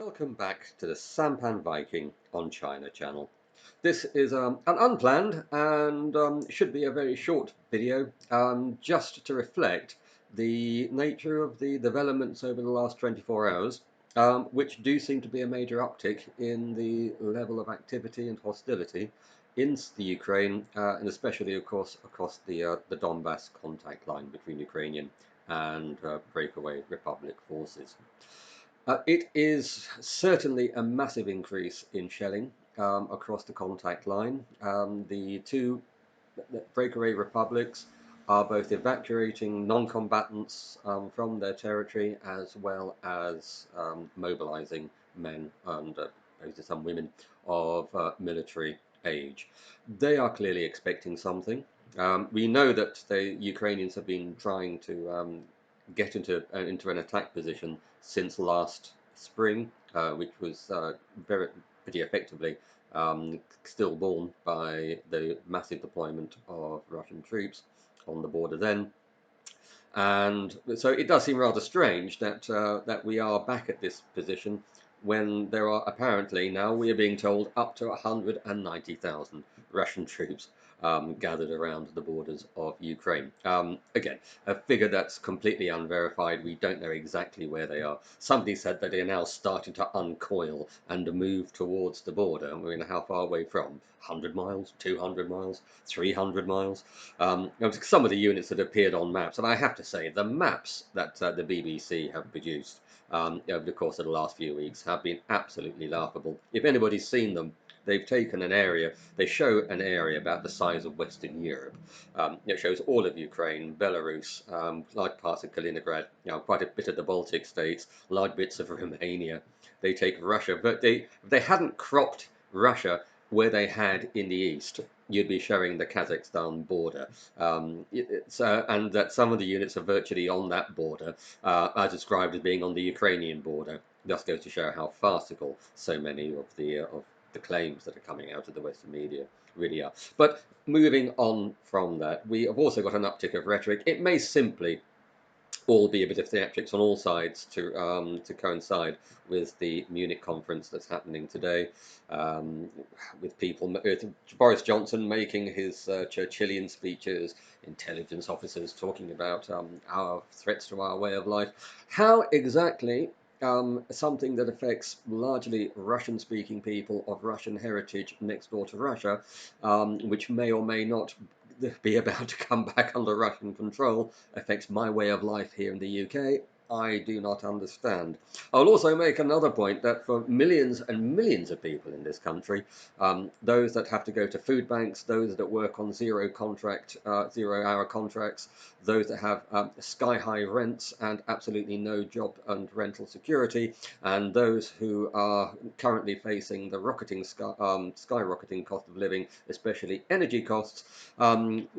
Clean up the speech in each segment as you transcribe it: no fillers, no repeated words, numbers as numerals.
Welcome back to the SampanViking on China channel. This is an unplanned and should be a very short video just to reflect the nature of the developments over the last 24 hours, which do seem to be a major uptick in the level of activity and hostility in the Ukraine, and especially, of course, across the Donbass contact line between Ukrainian and breakaway Republic forces. It is certainly a massive increase in shelling across the contact line. The two breakaway republics are both evacuating non-combatants from their territory as well as mobilizing men and some women of military age. They are clearly expecting something. We know that the Ukrainians have been trying to get into an attack position since last spring, which was very pretty effectively stillborn by the massive deployment of Russian troops on the border then. And so it does seem rather strange that we are back at this position when there are apparently now, we are being told, up to 190,000 Russian troops gathered around the borders of Ukraine. Again, a figure that's completely unverified. We don't know exactly where they are. Somebody said that they are now starting to uncoil and move towards the border. And we're how far away from? 100 miles, 200 miles, 300 miles. Some of the units that appeared on maps, and I have to say, the maps that the BBC have produced over the course of the last few weeks have been absolutely laughable. If anybody's seen them, they've taken an area, they show an area about the size of Western Europe. It shows all of Ukraine, Belarus, large parts of Kaliningrad, quite a bit of the Baltic states, large bits of Romania. They take Russia, but if they hadn't cropped Russia where they had in the east, you'd be showing the Kazakhstan border. And that some of the units are virtually on that border, as described as being on the Ukrainian border. Just goes to show how farcical so many of the claims that are coming out of the Western media really are. But moving on from that, we have also got an uptick of rhetoric. It may simply all be a bit of theatrics on all sides to coincide with the Munich conference that's happening today, um, with people, Boris Johnson making his Churchillian speeches, intelligence officers talking about our threats to our way of life. How exactly something that affects largely Russian-speaking people of Russian heritage next door to Russia, which may or may not be about to come back under Russian control, affects my way of life here in the UK, I do not understand. I'll also make another point that for millions and millions of people in this country, those that have to go to food banks, those that work on zero-hour contracts, those that have sky-high rents and absolutely no job and rental security, and those who are currently facing the skyrocketing cost of living, especially energy costs,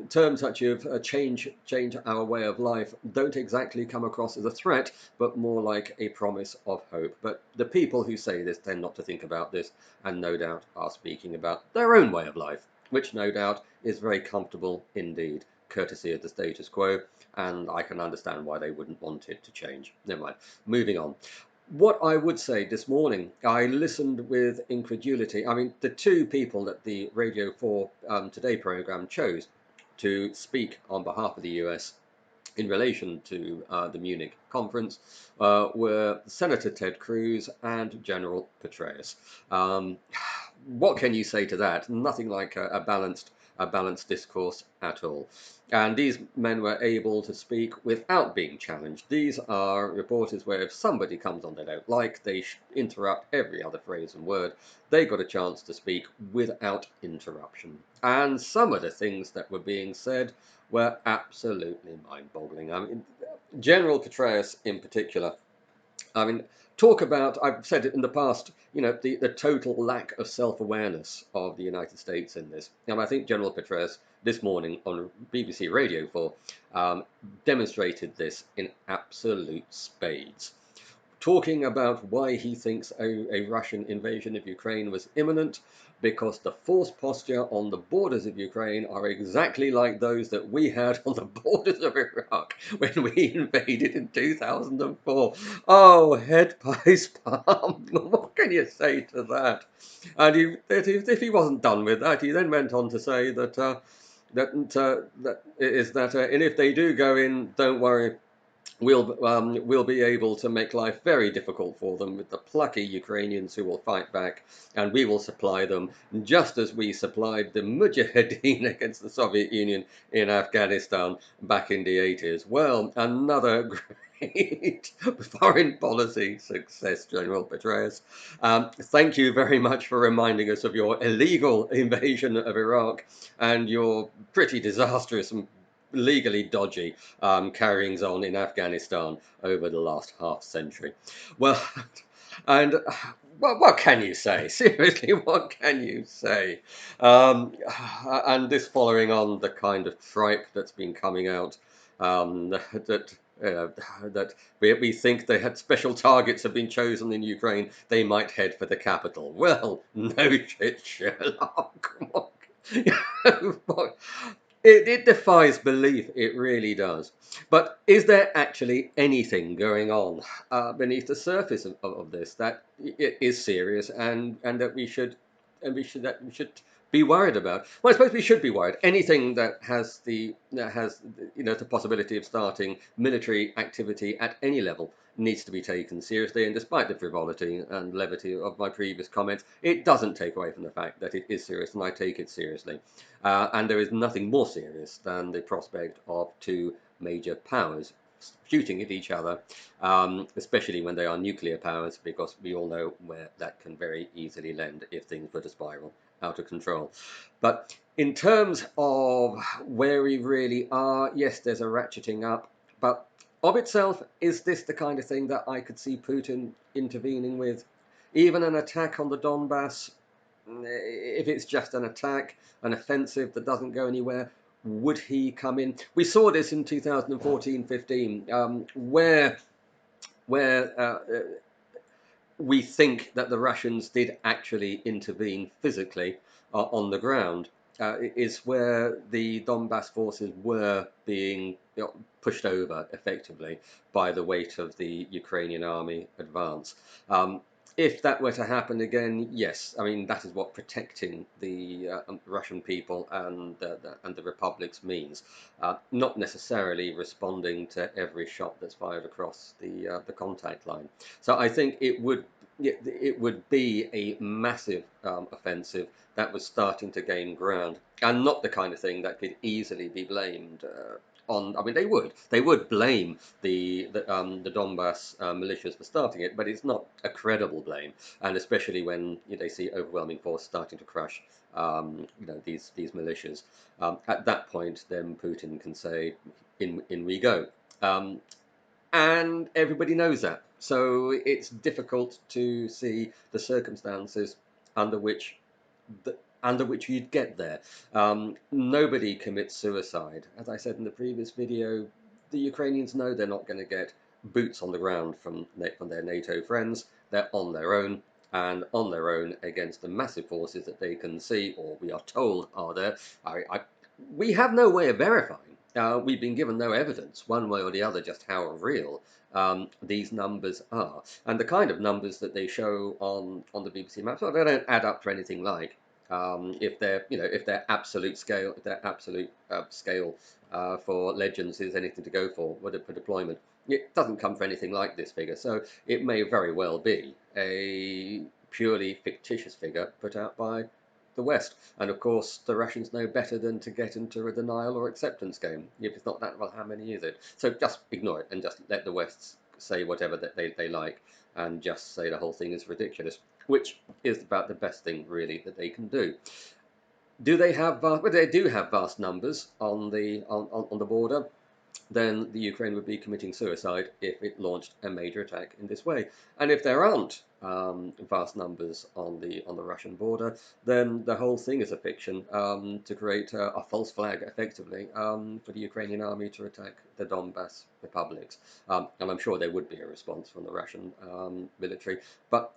terms such as change our way of life don't exactly come across as a threat, but more like a promise of hope. But the people who say this tend not to think about this, and no doubt are speaking about their own way of life, which no doubt is very comfortable indeed, courtesy of the status quo, and I can understand why they wouldn't want it to change. Never mind. Moving on. What I would say this morning, I listened with incredulity. I mean, the two people that the Radio 4 Today program chose to speak on behalf of the US in relation to the Munich conference were Senator Ted Cruz and General Petraeus. Um, what can you say to that? Nothing like a balanced discourse at all. And these men were able to speak without being challenged. These are reporters where if somebody comes on they don't like, they interrupt every other phrase and word. They got a chance to speak without interruption. And some of the things that were being said were absolutely mind-boggling. I mean, General Petraeus in particular, I mean, talk about, I've said it in the past, the total lack of self-awareness of the United States in this. And I think General Petraeus this morning on BBC Radio 4 demonstrated this in absolute spades. talking about why he thinks a Russian invasion of Ukraine was imminent, because the force posture on the borders of Ukraine are exactly like those that we had on the borders of Iraq when we invaded in 2004. Oh, head pies palm. What can you say to that? And if he wasn't done with that, he then went on to say and if they do go in, don't worry, we'll be able to make life very difficult for them with the plucky Ukrainians who will fight back, and we will supply them just as we supplied the Mujahideen against the Soviet Union in Afghanistan back in the 80s. Well, another great foreign policy success, General Petraeus. Thank you very much for reminding us of your illegal invasion of Iraq and your pretty disastrous and legally dodgy carryings on in Afghanistan over the last half century. Well, and what can you say? Seriously, what can you say? And this following on the kind of tripe that's been coming out that. That we think they had special targets have been chosen in Ukraine, they might head for the capital. Well, no shit, Sherlock. It defies belief, it really does. But is there actually anything going on beneath the surface of this that it is serious and that we should be worried about? Well, I suppose we should be worried. Anything that has the possibility of starting military activity at any level needs to be taken seriously. And despite the frivolity and levity of my previous comments, it doesn't take away from the fact that it is serious, and I take it seriously. And there is nothing more serious than the prospect of two major powers shooting at each other, especially when they are nuclear powers, because we all know where that can very easily lend if things were to spiral out of control. But in terms of where we really are, yes, there's a ratcheting up, but of itself, is this the kind of thing that I could see Putin intervening with? Even an attack on the Donbass, if it's just an attack, an offensive that doesn't go anywhere, would he come in? We saw this in 2014-15, where we think that the Russians did actually intervene physically on the ground. Is where the Donbass forces were being pushed over effectively by the weight of the Ukrainian army advance. If that were to happen again, yes, I mean that is what protecting the Russian people and the republics means. Not necessarily responding to every shot that's fired across the contact line. So I think it would be a massive offensive that was starting to gain ground, and not the kind of thing that could easily be blamed on. I mean, they would blame the Donbass militias for starting it, but it's not a credible blame, and especially when they see overwhelming force starting to crush these militias. At that point, then Putin can say, "In we go." And everybody knows that. So it's difficult to see the circumstances under which you'd get there. Nobody commits suicide. As I said in the previous video, the Ukrainians know they're not going to get boots on the ground from their NATO friends. They're on their own, and on their own against the massive forces that they can see, or we are told are there. We have no way of verifying. We've been given no evidence, one way or the other, just how real these numbers are, and the kind of numbers that they show on the BBC maps. Well, they don't add up to anything like if their absolute scale, for legends is anything to go for deployment. It doesn't come for anything like this figure, so it may very well be a purely fictitious figure put out by the West. And of course, the Russians know better than to get into a denial or acceptance game. If it's not that, well, how many is it? So just ignore it and just let the West say whatever that they like, and just say the whole thing is ridiculous, which is about the best thing really that they can do. Do they have? Well, they do have vast numbers on the border. then the Ukraine would be committing suicide if it launched a major attack in this way. And if there aren't vast numbers on the Russian border, then the whole thing is a fiction to create a false flag, effectively, for the Ukrainian army to attack the Donbass republics. And I'm sure there would be a response from the Russian military, but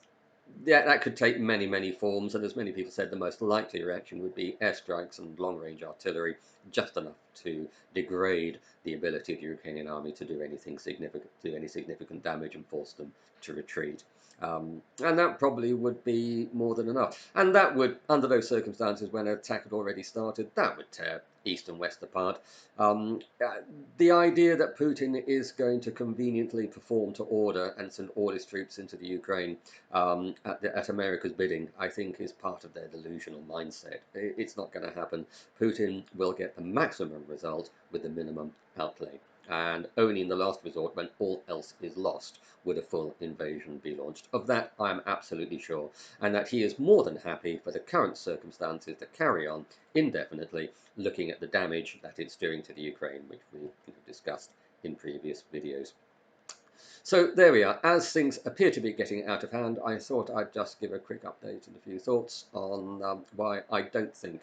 yeah, that could take many, many forms, and as many people said, the most likely reaction would be airstrikes and long-range artillery, just enough to degrade the ability of the Ukrainian army to do anything significant, do any significant damage, and force them to retreat. And that probably would be more than enough. And that would, under those circumstances, when an attack had already started, that would tear East and West apart. The idea that Putin is going to conveniently perform to order and send all his troops into the Ukraine at America's bidding, I think, is part of their delusional mindset. It's not going to happen. Putin will get the maximum result with the minimum outlay. And only in the last resort, when all else is lost, would a full invasion be launched. Of that, I am absolutely sure. And that he is more than happy for the current circumstances to carry on indefinitely, looking at the damage that it's doing to the Ukraine, which we have discussed in previous videos. So there we are. As things appear to be getting out of hand, I thought I'd just give a quick update and a few thoughts on why I don't think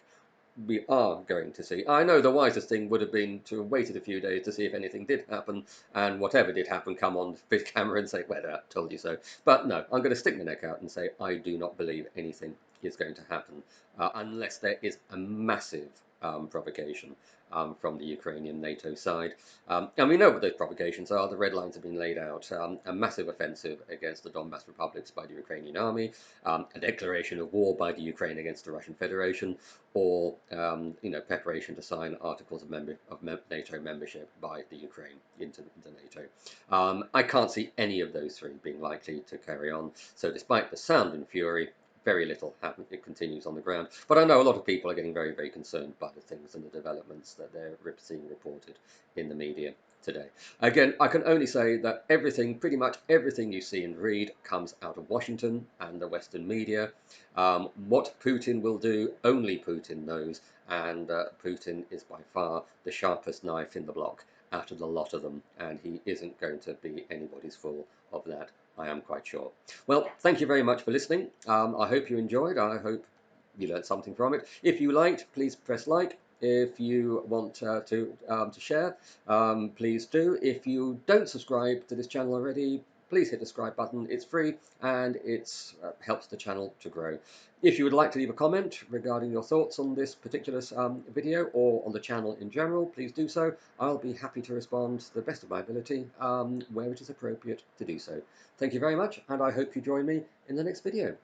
we are going to see. I know the wisest thing would have been to have waited a few days to see if anything did happen, and whatever did happen, come on vid camera and say, well, I told you so. But no, I'm going to stick my neck out and say I do not believe anything is going to happen unless there is a massive provocation from the Ukrainian NATO side. And we know what those provocations are. The red lines have been laid out. A massive offensive against the Donbass republics by the Ukrainian army, a declaration of war by the Ukraine against the Russian Federation, or preparation to sign articles of NATO membership by the Ukraine into NATO. I can't see any of those three being likely to carry on. So despite the sound and fury, very little happens. It continues on the ground. But I know a lot of people are getting very, very concerned by the things and the developments that they're seeing reported in the media today. Again, I can only say that everything, pretty much everything you see and read, comes out of Washington and the Western media. What Putin will do, only Putin knows, and Putin is by far the sharpest knife in the block out of the lot of them, and he isn't going to be anybody's fool of that, I am quite sure. Well, thank you very much for listening. I hope you enjoyed. I hope you learned something from it. If you liked, please press like. If you want to share, please do. If you don't subscribe to this channel already, please hit the subscribe button. It's free and it helps the channel to grow. If you would like to leave a comment regarding your thoughts on this particular video or on the channel in general, please do so. I'll be happy to respond to the best of my ability where it is appropriate to do so. Thank you very much, and I hope you join me in the next video.